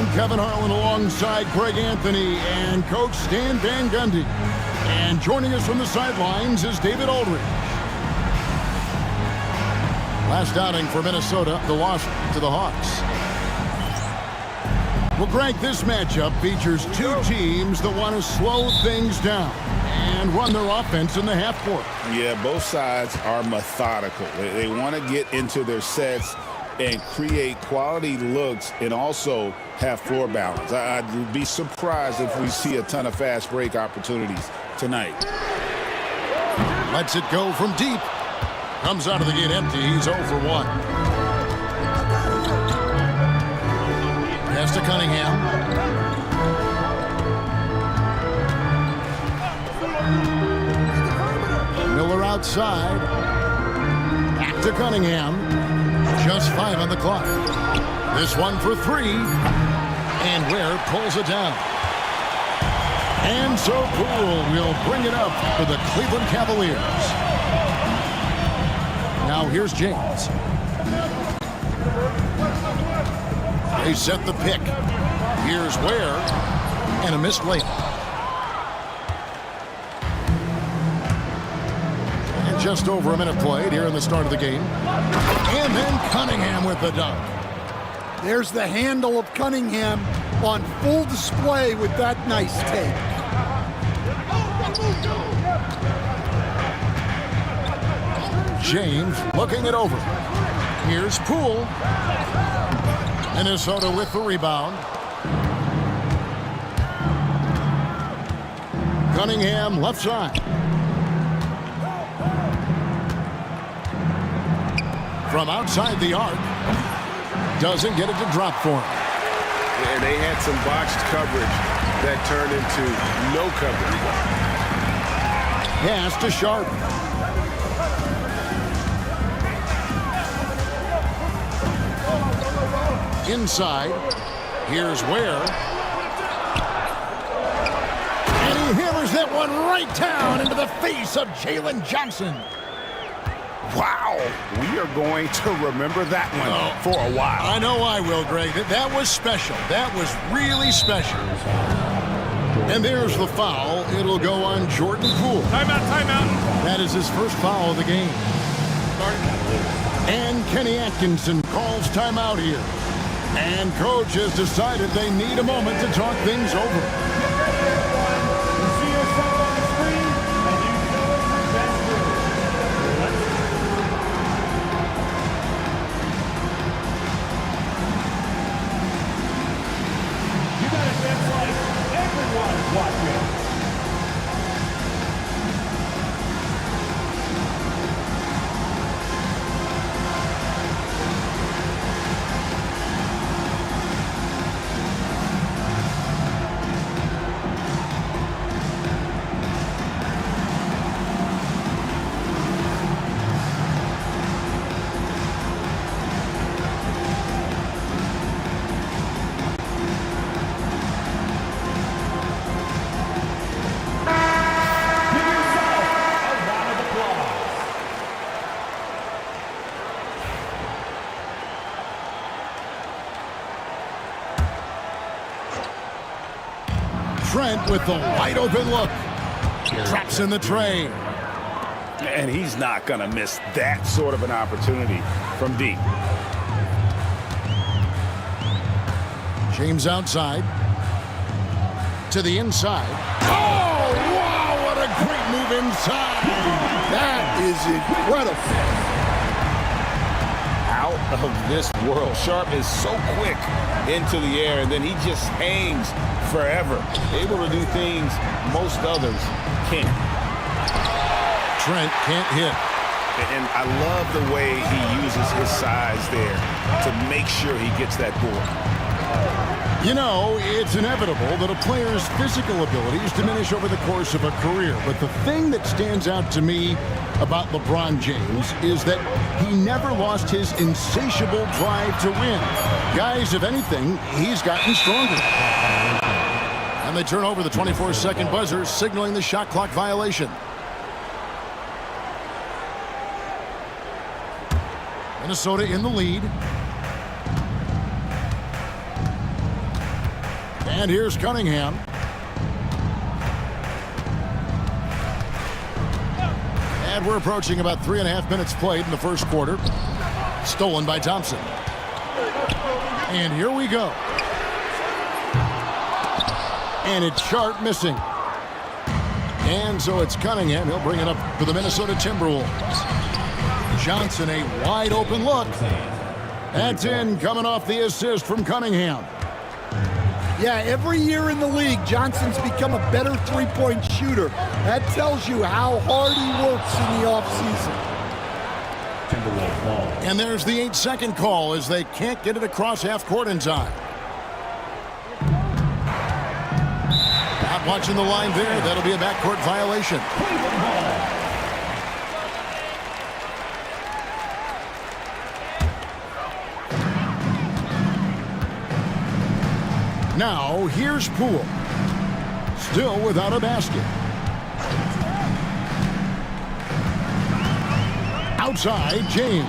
I'm Kevin Harlan alongside Greg Anthony and Coach Stan Van Gundy. And joining us from the sidelines is David Aldridge. Last outing for Minnesota, the loss to the Hawks. Well, Greg, this matchup features two teams that want to slow things down and run their offense in the half court. Yeah, both sides are methodical. They want to get into their sets and create quality looks and also have floor balance. I'd be surprised if we see a ton of fast break opportunities tonight. Lets it go from deep. Comes out of the gate empty. He's 0 for 1. Pass to Cunningham. Miller outside. Back to Cunningham. Just 5 on the clock. This one for 3. And Ware pulls it down. And so Poole will bring it up for the Cleveland Cavaliers. Now here's James. They set the pick. Here's Ware. And a missed layup. And just over a minute played here in the start of the game. And then Cunningham with the dunk. There's the handle of Cunningham on full display with that nice take. James looking it over. Here's Poole. Minnesota with the rebound. Cunningham left side. From outside the arc. Doesn't get it to drop for him. And they had some botched coverage that turned into no coverage. Pass to Sharp. Inside. Here's Ware. And he hammers that one right down into the face of Jalen Johnson. Wow, we are going to remember that one for a while. I know I will, Greg. That was special. That was really special. And there's the foul. It'll go on Jordan Poole. Timeout, timeout. That is his first foul of the game. And Kenny Atkinson calls timeout here. And coach has decided they need a moment to talk things over. Trent with the wide open look. Drops in the tray. And he's not going to miss that sort of an opportunity from deep. James outside. To the inside. Oh, wow, what a great move inside. That is incredible. Out of this world. Sharp is so quick into the air, and then he just hangs forever. Able to do things most others can't. Trent can't hit. And I love the way he uses his size there to make sure he gets that board. You know, it's inevitable that a player's physical abilities diminish over the course of a career. But the thing that stands out to me about LeBron James is that he never lost his insatiable drive to win. Guys, if anything, he's gotten stronger. And they turn over the 24-second buzzer, signaling the shot clock violation. Minnesota in the lead. And here's Cunningham. And we're approaching about 3.5 minutes played in the first quarter. Stolen by Thompson. And here we go. And it's Sharp missing. And so it's Cunningham. He'll bring it up for the Minnesota Timberwolves. Johnson, a wide open look. That's in, coming off the assist from Cunningham. Yeah, every year in the league, Johnson's become a better three-point shooter. That tells you how hard he works in the offseason. And there's the 8-second call as they can't get it across half court in time. Not watching the line there. That'll be a backcourt violation. Now, here's Poole. Still without a basket. Outside, James.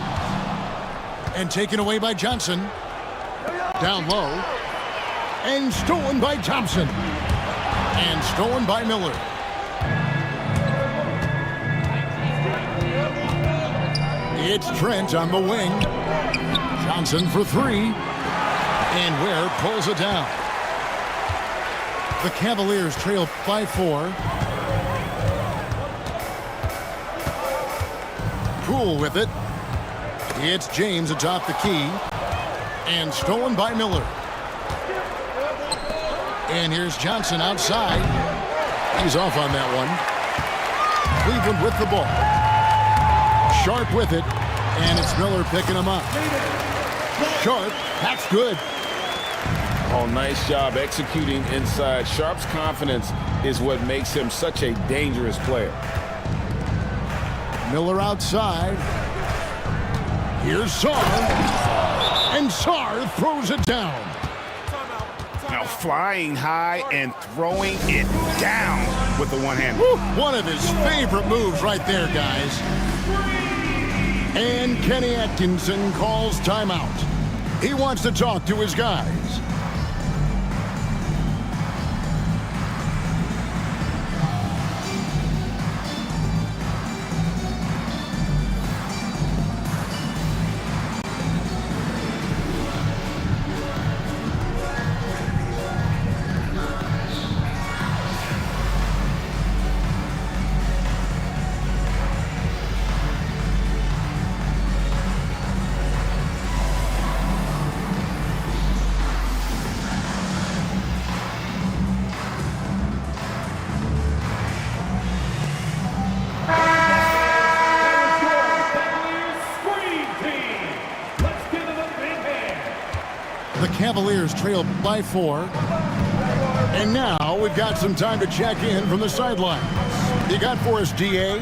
And taken away by Johnson. Down low. And stolen by Thompson. And stolen by Miller. It's Trent on the wing. Johnson for three. And Ware pulls it down. The Cavaliers trail by 4. Poole with it. It's James atop the key. And stolen by Miller. And here's Johnson outside. He's off on that one. Cleveland with the ball. Sharp with it. And it's Miller picking him up. Sharp, that's good. Oh, nice job executing inside. Sharp's confidence is what makes him such a dangerous player. Miller outside. Here's Sarr. And Sarr throws it down. Now flying high and throwing it down with the one hand. One of his favorite moves right there, guys. And Kenny Atkinson calls timeout. He wants to talk to his guys. Cavaliers trail by 4. And now we've got some time to check in from the sideline. You got for us, DA?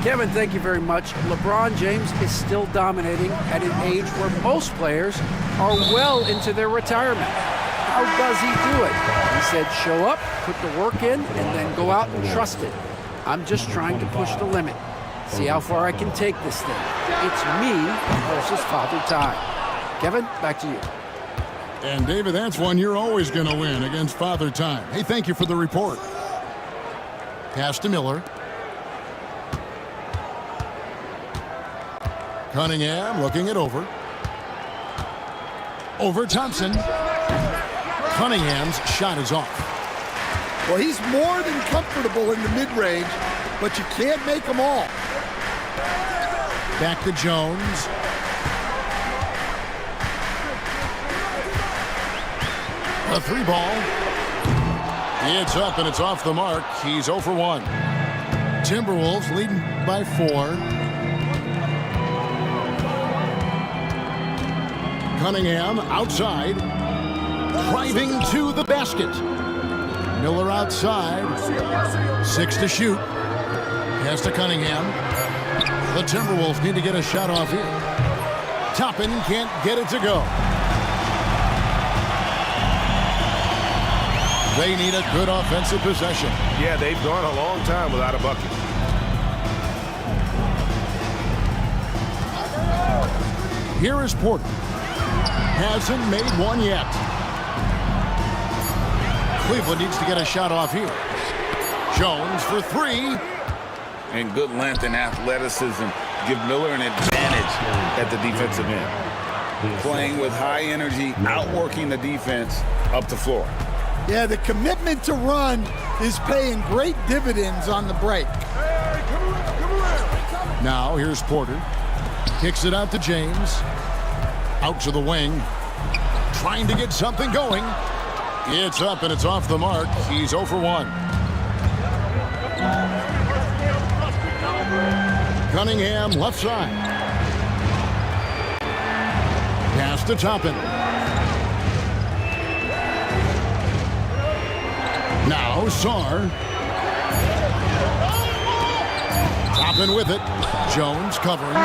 Kevin, thank you very much. LeBron James is still dominating at an age where most players are well into their retirement. How does he do it? He said, show up, put the work in, and then go out and trust it. I'm just trying to push the limit. See how far I can take this thing. It's me versus Father Time. Kevin, back to you. And David, that's one you're always going to win against Father Time. Hey, thank you for the report. Pass to Miller. Cunningham looking it over. Over Thompson. Cunningham's shot is off. Well, he's more than comfortable in the mid-range, but you can't make them all. Back to Jones. A 3-ball. It's up and it's off the mark. He's 0 for 1. Timberwolves leading by 4. Cunningham outside. Driving to the basket. Miller outside. 6 to shoot. Pass to Cunningham. The Timberwolves need to get a shot off here. Toppin can't get it to go. They need a good offensive possession. Yeah, they've gone a long time without a bucket. Here is Porter. Hasn't made one yet. Cleveland needs to get a shot off here. Jones for three. And good length and athleticism give Miller an advantage at the defensive end. Playing with high energy, outworking the defense up the floor. Yeah, the commitment to run is paying great dividends on the break. Now here's Porter. Kicks it out to James. Out to the wing. Trying to get something going. It's up and it's off the mark. He's 0 for 1. Cunningham left side. Pass to Toppin. Now Sarr. Toppin with it. Jones covering.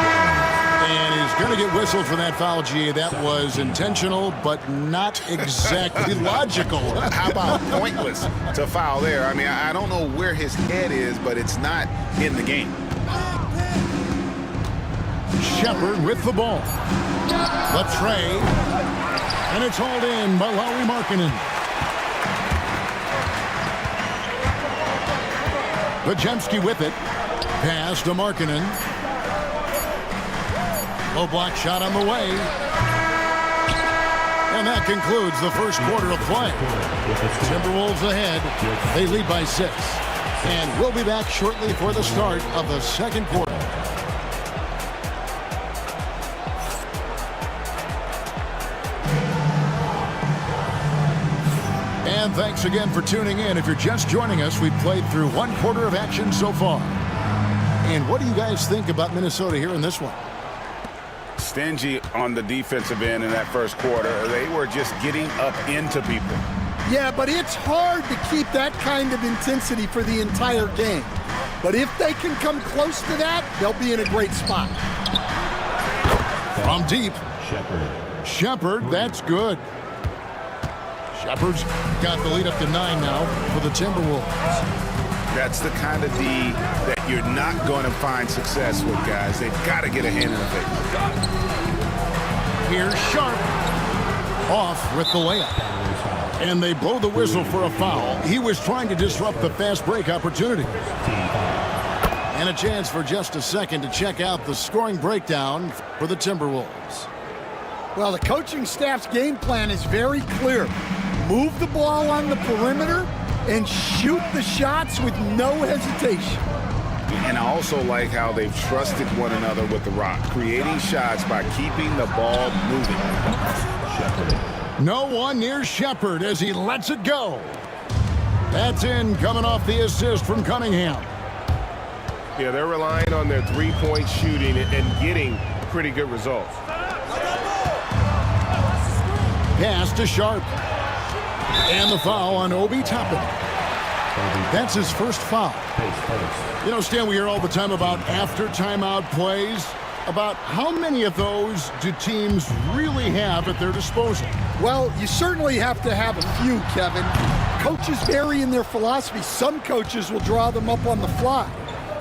And he's going to get whistled for that foul, G. That was intentional, but not exactly logical. How about pointless to foul there? I mean, I don't know where his head is, but it's not in the game. Shepard with the ball. The tray. And it's hauled in by Lauri Markkanen. Podziemski with it. Pass to Markkanen. Low block shot on the way. And that concludes the first quarter of play. Timberwolves ahead. They lead by 6. And we'll be back shortly for the start of the second quarter. And thanks again for tuning in. If you're just joining us, we've played through one quarter of action so far. And what do you guys think about Minnesota here in this one? Stingy on the defensive end in that first quarter. They were just getting up into people. Yeah, but it's hard to keep that kind of intensity for the entire game. But if they can come close to that, they'll be in a great spot. From deep. Shepard, that's good. Shepard's got the lead up to 9 now for the Timberwolves. That's the kind of D that you're not going to find success with, guys. They've got to get a hand in the face. Here's Sharp. Off with the layup. And they blow the whistle for a foul. He was trying to disrupt the fast break opportunity. And a chance for just a second to check out the scoring breakdown for the Timberwolves. Well, the coaching staff's game plan is very clear. Move the ball on the perimeter and shoot the shots with no hesitation. And I also like how they've trusted one another with the rock, creating shots by keeping the ball moving. No one near Shepard as he lets it go. That's in, coming off the assist from Cunningham. Yeah, they're relying on their three-point shooting and getting pretty good results. Pass to Sharp. And the foul on Obi Toppin. That's his first foul. You know, Stan, we hear all the time about after timeout plays. About how many of those do teams really have at their disposal? Well, you certainly have to have a few, Kevin. Coaches vary in their philosophy. Some coaches will draw them up on the fly.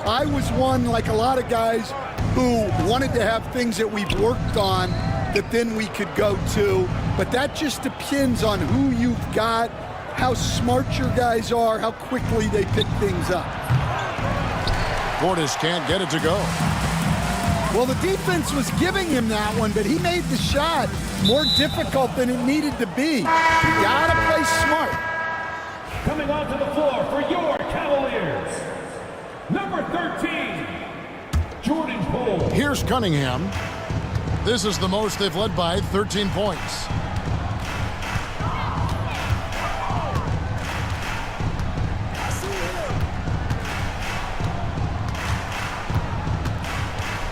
I was one, like a lot of guys, who wanted to have things that we've worked on that then we could go to. But that just depends on who you've got, how smart your guys are, how quickly they pick things up. Portis can't get it to go. Well, the defense was giving him that one, but he made the shot more difficult than it needed to be. You gotta play smart. Coming onto the floor for your Cavaliers, number 13, Jordan Poole. Here's Cunningham. This is the most they've led by, 13 points.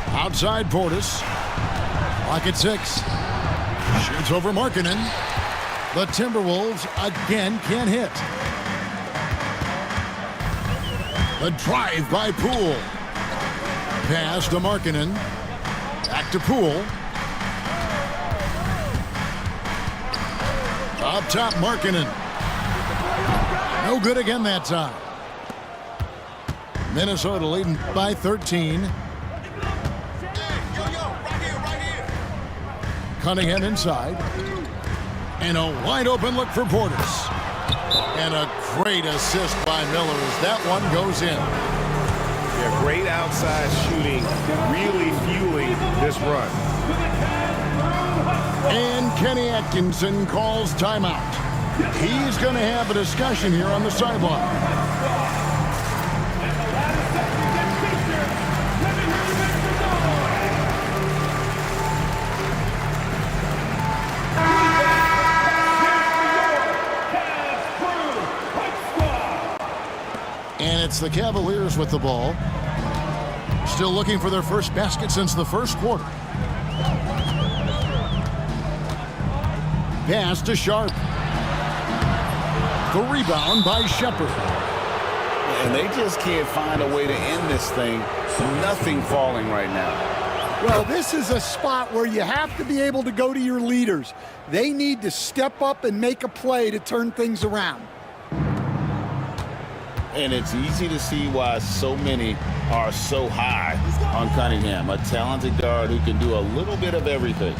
Outside Portis. Lock at 6. Shoots over Markkanen. The Timberwolves again can't hit. The drive by Poole. Pass to Markkanen. Back to Poole. Up top, Markkanen. No good again that time. Minnesota leading by 13. Cunningham inside. And a wide open look for Portis. And a great assist by Miller as that one goes in. Yeah, great outside shooting, really fueling this run. And Kenny Atkinson calls timeout. He's going to have a discussion here on the sideline. And it's the Cavaliers with the ball. Still looking for their first basket since the first quarter. Pass to Sharp. The rebound by Shepard. And they just can't find a way to end this thing. Nothing falling right now. Well, this is a spot where you have to be able to go to your leaders. They need to step up and make a play to turn things around. And it's easy to see why so many are so high on Cunningham, a talented guard who can do a little bit of everything.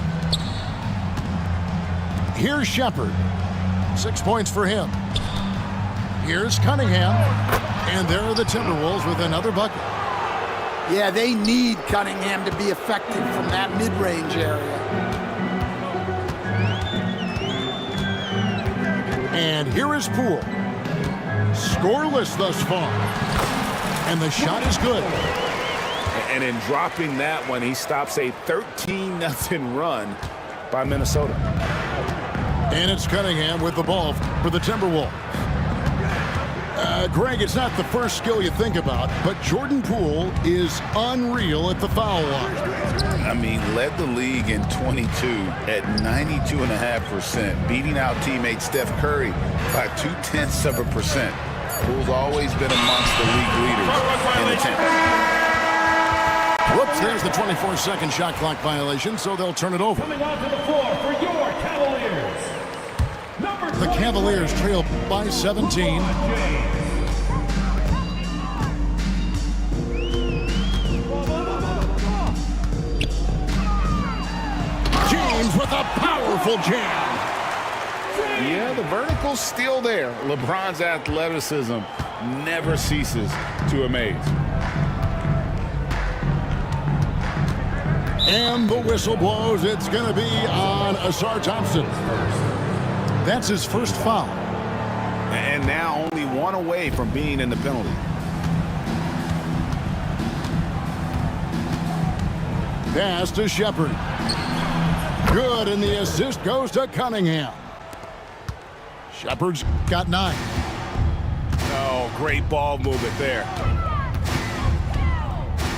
Here's Shepard. 6 points for him. Here's Cunningham. And there are the Timberwolves with another bucket. Yeah, they need Cunningham to be effective from that mid-range area. And here is Poole. Scoreless thus far. And the shot is good. And in dropping that one, he stops a 13-0 run by Minnesota. And it's Cunningham with the ball for the Timberwolves. Greg, it's not the first skill you think about, but Jordan Poole is unreal at the foul line. I mean, led the league in 22 at 92.5%, beating out teammate Steph Curry by 0.2%. Poole's always been amongst the league leaders in attempts. Whoops, there's the 24-second shot clock violation, so they'll turn it over. Coming onto the floor for your Cavaliers. The Cavaliers trail by 17. James with a powerful jam. Yeah, the vertical's still there. LeBron's athleticism never ceases to amaze. And the whistle blows. It's going to be on Asar Thompson. That's his first foul. And now only one away from being in the penalty. Pass to Shepard. Good, and the assist goes to Cunningham. Shepard's got 9. Oh, great ball movement there.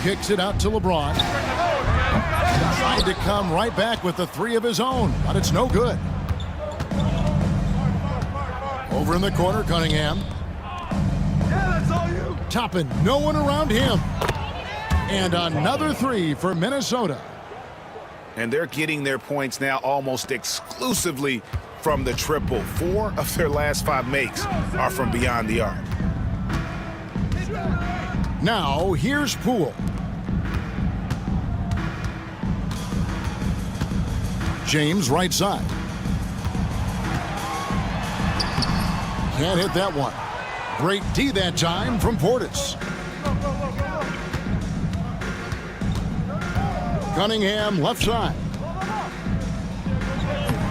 Kicks it out to LeBron. Tried to come right back with the 3 of his own, but it's no good. Over in the corner, Cunningham. Toppin, no one around him. And another 3 for Minnesota. And they're getting their points now almost exclusively from the triple. 4 of their last 5 makes are from beyond the arc. Now, here's Poole. James right side. Can't hit that one. Great D that time from Portis. Cunningham left side.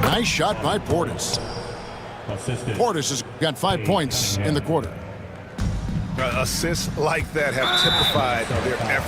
Nice shot by Portis. Portis has got 5 points in the quarter. Assists like that have typified their effort.